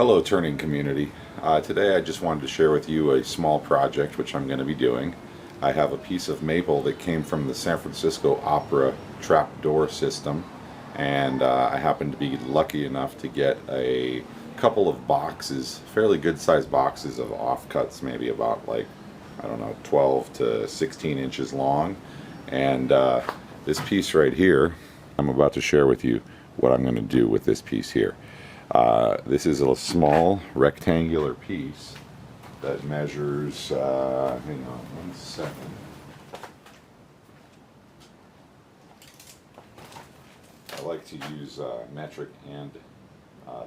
Hello turning community. Today I just wanted to share with you a small project which I'm going to be doing. I have a piece of maple that came from the San Francisco Opera trapdoor system, and I happened to be lucky enough to get a couple of boxes, fairly good sized boxes of offcuts, maybe about like, I don't know, 12 to 16 inches long. And this piece right here, I'm about to share with you what I'm going to do with this piece here. This is a small rectangular piece that measures, hang on 1 second. I like to use metric and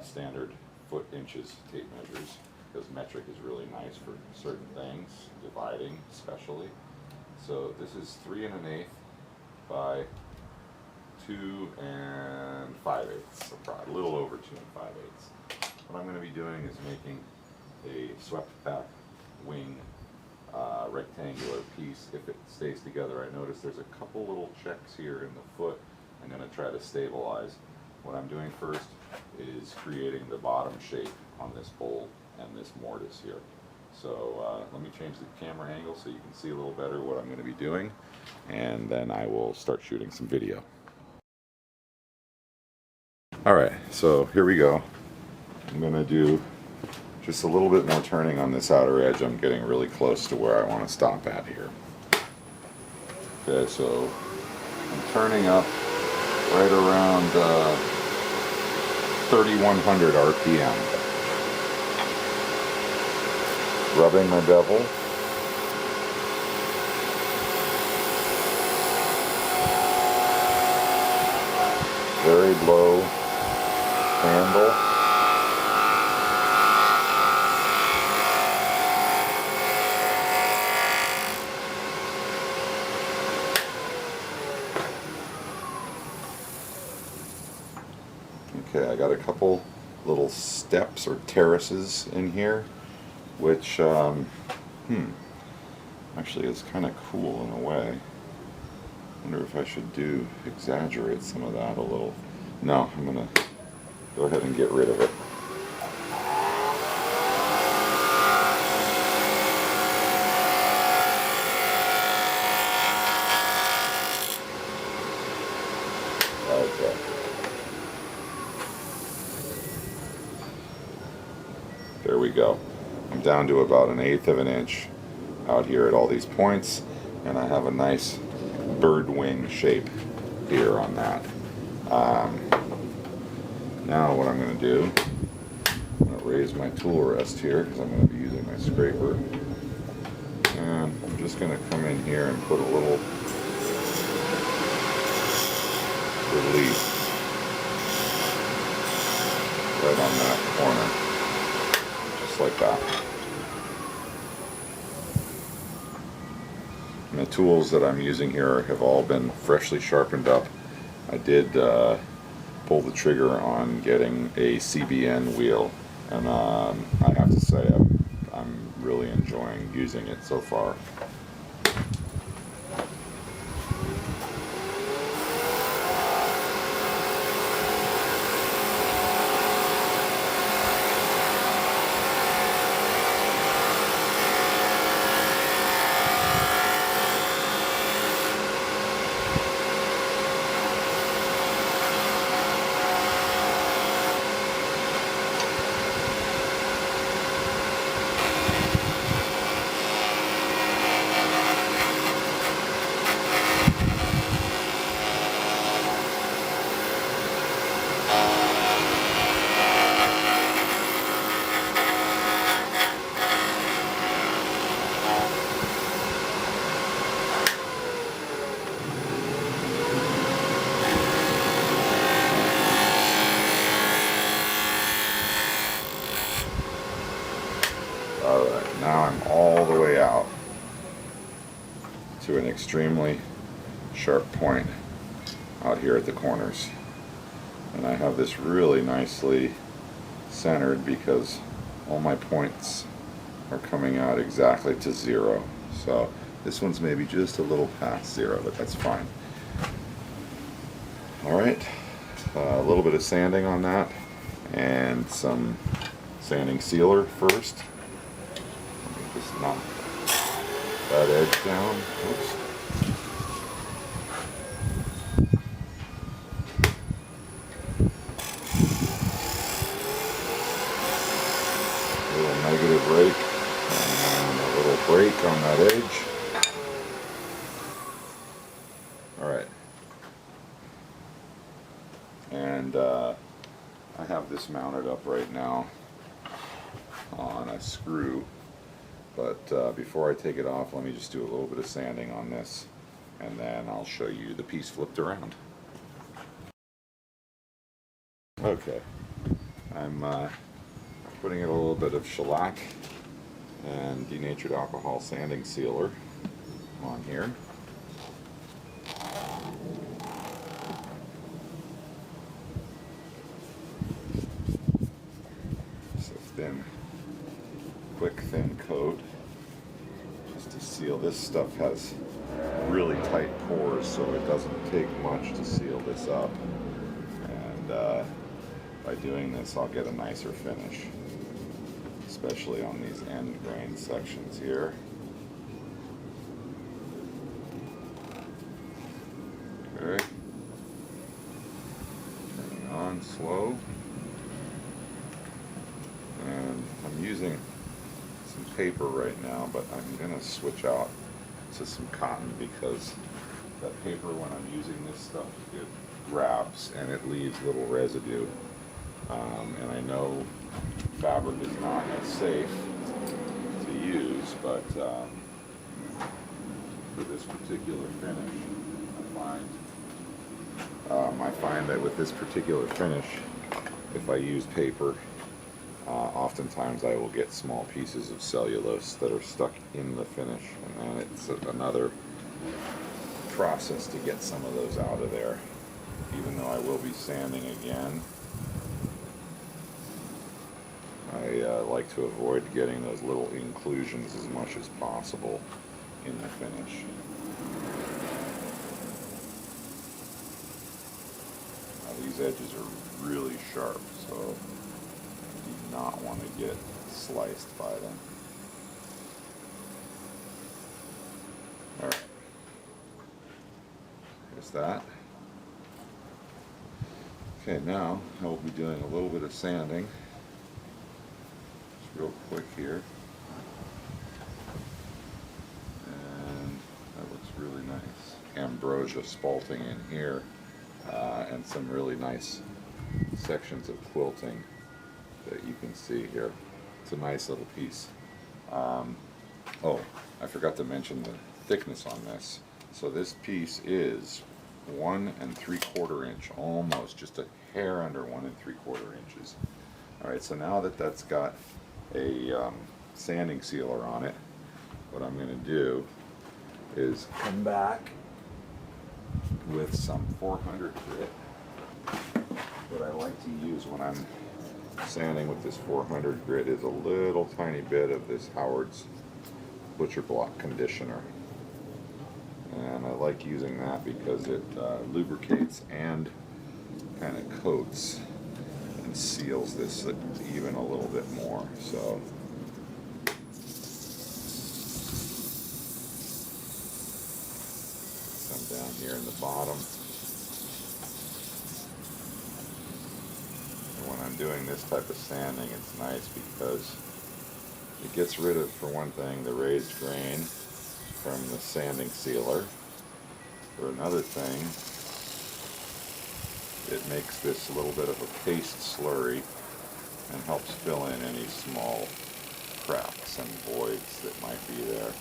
standard foot inches tape measures, because metric is really nice for certain things, dividing especially. So this is 3 1/8 by 2 5/8, so probably a little over 2 5/8. What I'm going to be doing is making a swept back wing rectangular piece. If it stays together, I notice there's a couple little checks here in the foot I'm going to try to stabilize. What I'm doing first is creating the bottom shape on this bowl and this mortise here. So let me change the camera angle so you can see a little better what I'm going to be doing, and then I will start shooting some video. Alright, so here we go. I'm going to do just a little bit more turning on this outer edge. I'm getting really close to where I want to stop at here. Okay, so I'm turning up right around 3,100 RPM. Rubbing my bevel. Very low handle. Okay, I got a couple little steps or terraces in here, which actually is kind of cool in a way. Wonder if I should exaggerate some of that a little. No, I'm gonna go ahead and get rid of it. Okay. There we go. I'm down to about 1/8 of an inch out here at all these points, and I have a nice bird wing shape here on that. Now what I'm going to do, I'm going to raise my tool rest here because I'm going to be using my scraper, and I'm just going to come in here and put a little relief right on that corner, just like that. And the tools that I'm using here have all been freshly sharpened up. I did pull the trigger on getting a CBN wheel, and I have to say I'm really enjoying using it so far. Alright, now I'm all the way out to an extremely sharp point out here at the corners. And I have this really nicely centered because all my points are coming out exactly to 0. So this one's maybe just a little past 0, but that's fine. Alright, a little bit of sanding on that and some sanding sealer first. Let me just knock that edge down. Oops. A little negative rake and a little break on that edge. Alright. And I have this mounted up right now on a screw, but before I take it off, let me just do a little bit of sanding on this, and then I'll show you the piece flipped around. Okay, I'm putting in a little bit of shellac and denatured alcohol sanding sealer on here. Just a thin, quick thin coat just to seal. This stuff has really tight pores, so it doesn't take much to seal this up, and by doing this I'll get a nicer finish, especially on these end grain sections here. Okay, turning on slow, and I'm using some paper right now, but I'm going to switch out to some cotton because that paper, when I'm using this stuff, it grabs and it leaves little residue, and I know fabric is not as safe to use, but for this particular finish, I find that with this particular finish, if I use paper, oftentimes I will get small pieces of cellulose that are stuck in the finish, and then it's another process to get some of those out of there. Even though I will be sanding again, I like to avoid getting those little inclusions as much as possible in the finish. Now, these edges are really sharp, so you do not want to get sliced by them. Alright, there's that. Okay, now I will be doing a little bit of sanding. Just real quick here. And that looks really nice. Ambrosia spalting in here, and some really nice sections of quilting that you can see here. It's a nice little piece. Oh, I forgot to mention the thickness on this. So this piece is 1 3/4 inch, almost just a hair under 1 3/4 inches. Alright, so now that that's got a sanding sealer on it, what I'm going to do is come back with some 400 grit. What I like to use when I'm sanding with this 400 grit is a little tiny bit of this Howard's Butcher Block conditioner. And I like using that because it lubricates and kind of coats and seals this even a little bit more. So come down here in the bottom. And when I'm doing this type of sanding, it's nice because it gets rid of, for one thing, the raised grain from the sanding sealer. For another thing, it makes this a little bit of a paste slurry and helps fill in any small cracks and voids that might be there.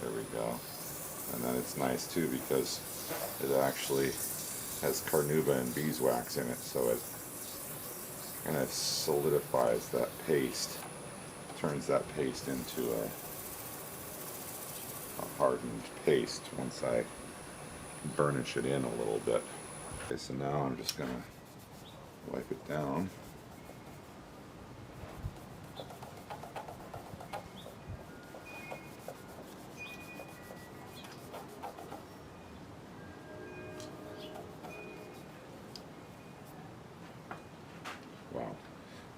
There we go. And then it's nice too because it actually has carnauba and beeswax in it, so it kind of solidifies that paste, turns that paste into a hardened paste once I burnish it in a little bit. Okay, so now I'm just going to wipe it down.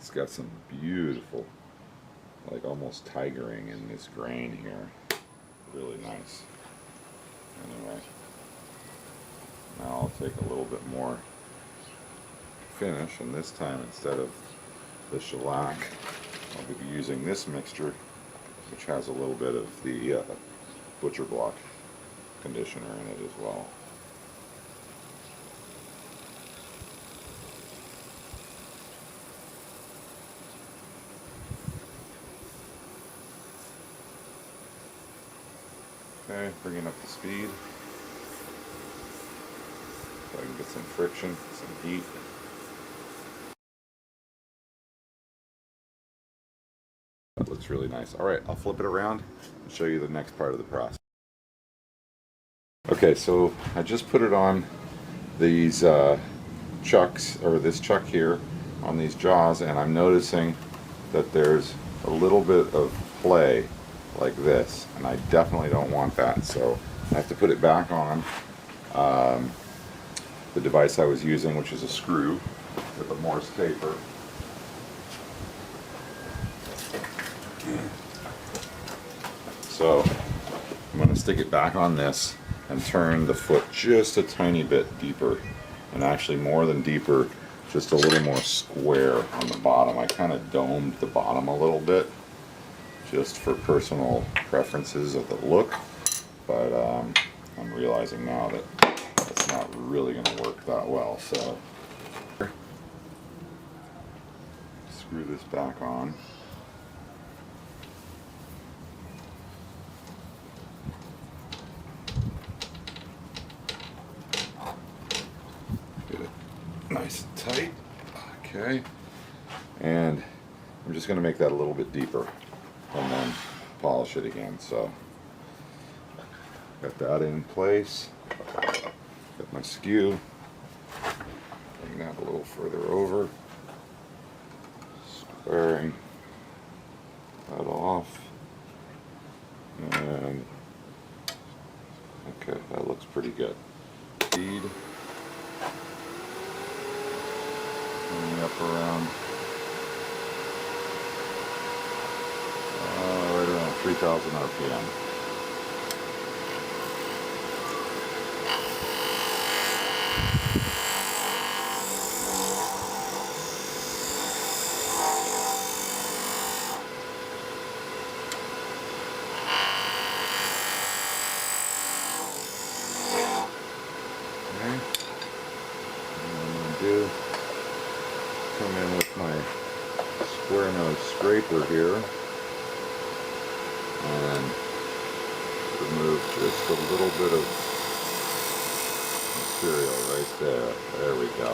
It's got some beautiful, like almost tigering in this grain here. Really nice. Anyway, now I'll take a little bit more finish, and this time instead of the shellac, I'll be using this mixture, which has a little bit of the butcher block conditioner in it as well. Okay, bringing up the speed so I can get some friction, some heat. That looks really nice. Alright, I'll flip it around and show you the next part of the process. Okay, so I just put it on these chucks, or this chuck here, on these jaws, and I'm noticing that there's a little bit of play like this, and I definitely don't want that, so I have to put it back on the device I was using, which is a screw with a Morse taper. So I'm going to stick it back on this and turn the foot just a tiny bit deeper, and actually more than deeper, just a little more square on the bottom. I kind of domed the bottom a little bit just for personal preferences of the look, but I'm realizing now that it's not really going to work that well, so screw this back on. Get it nice and tight. Okay, and I'm just going to make that a little bit deeper and then polish it again. So got that in place. Got my skew. Bring that a little further over. Squaring that off. And okay, that looks pretty good. Speed. Coming up around right around 3,000 RPM. Come in with my square nose scraper here and remove just a little bit of material right there. There we go.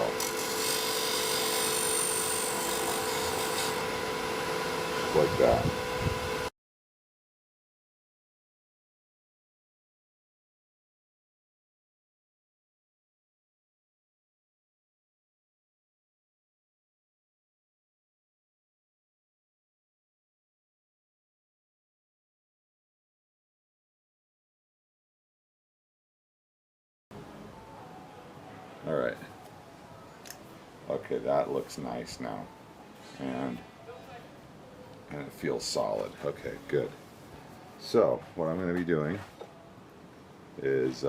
Just like that. Alright. Okay, that looks nice now. And it feels solid. Okay, good. So, what I'm going to be doing is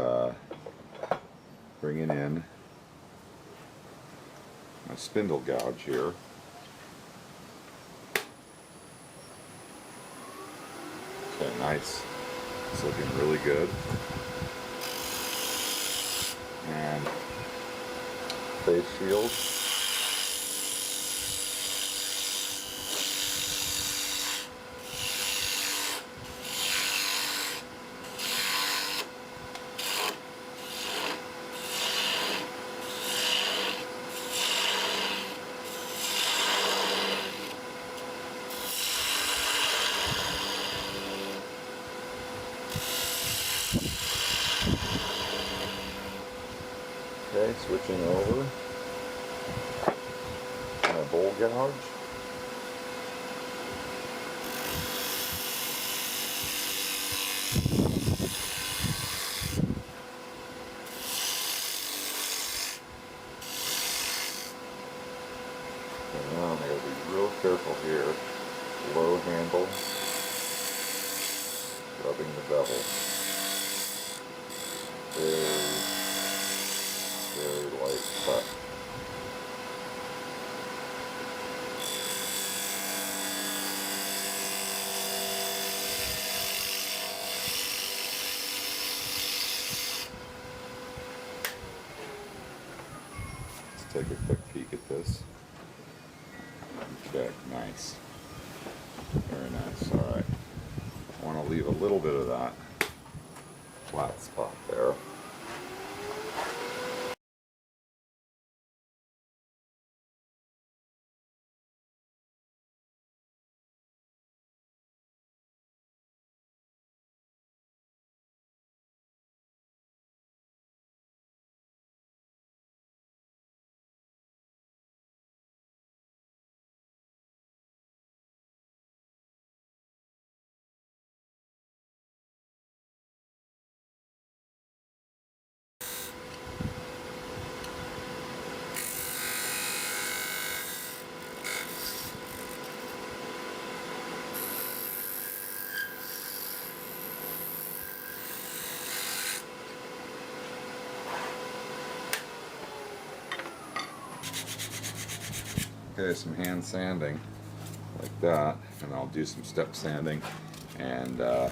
bringing in my spindle gouge here. Okay, nice. It's looking really good. And face shield. Okay, switching over. My bowl gouge. Okay, now I'm going to be real handle, rubbing the bevel. Very light cut. Let's take a quick peek at this. Okay, nice. Very nice. Alright. I want to leave a little bit of that flat spot there. Okay, some hand sanding like that, and I'll do some step sanding, and then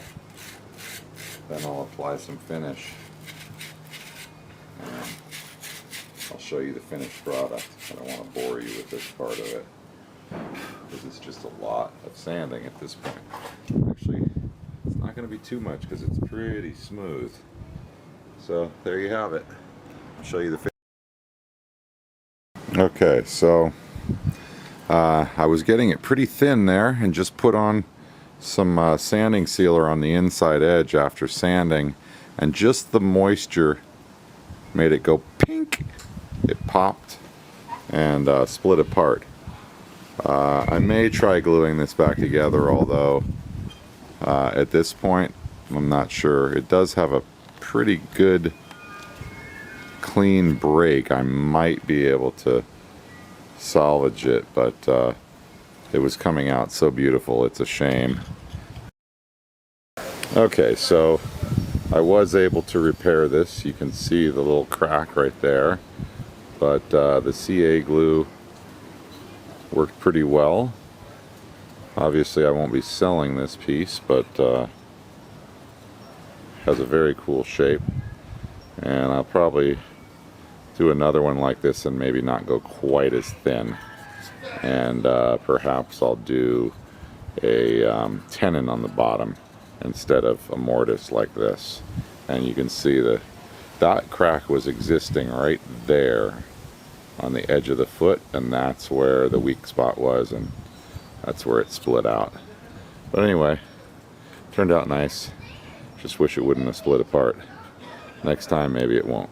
I'll apply some finish. And I'll show you the finished product. I don't want to bore you with this part of it, because it's just a lot of sanding at this point. Actually, it's not going to be too much because it's pretty smooth. So there you have it. I'll show you the finish. Okay, so I was getting it pretty thin there and just put on some sanding sealer on the inside edge after sanding, and just the moisture made it go pink. It popped and split apart. I may try gluing this back together, although at this point I'm not sure. It does have a pretty good clean break. I might be able to salvage it, but it was coming out so beautiful, it's a shame. Okay, so I was able to repair this. You can see the little crack right there, but the CA glue worked pretty well. Obviously I won't be selling this piece, but has a very cool shape, and I'll probably do another one like this and maybe not go quite as thin, and perhaps I'll do a tenon on the bottom instead of a mortise like this. And you can see that crack was existing right there on the edge of the foot, and that's where the weak spot was, and that's where it split out. But anyway, turned out nice. Just wish it wouldn't have split apart. Next time maybe it won't.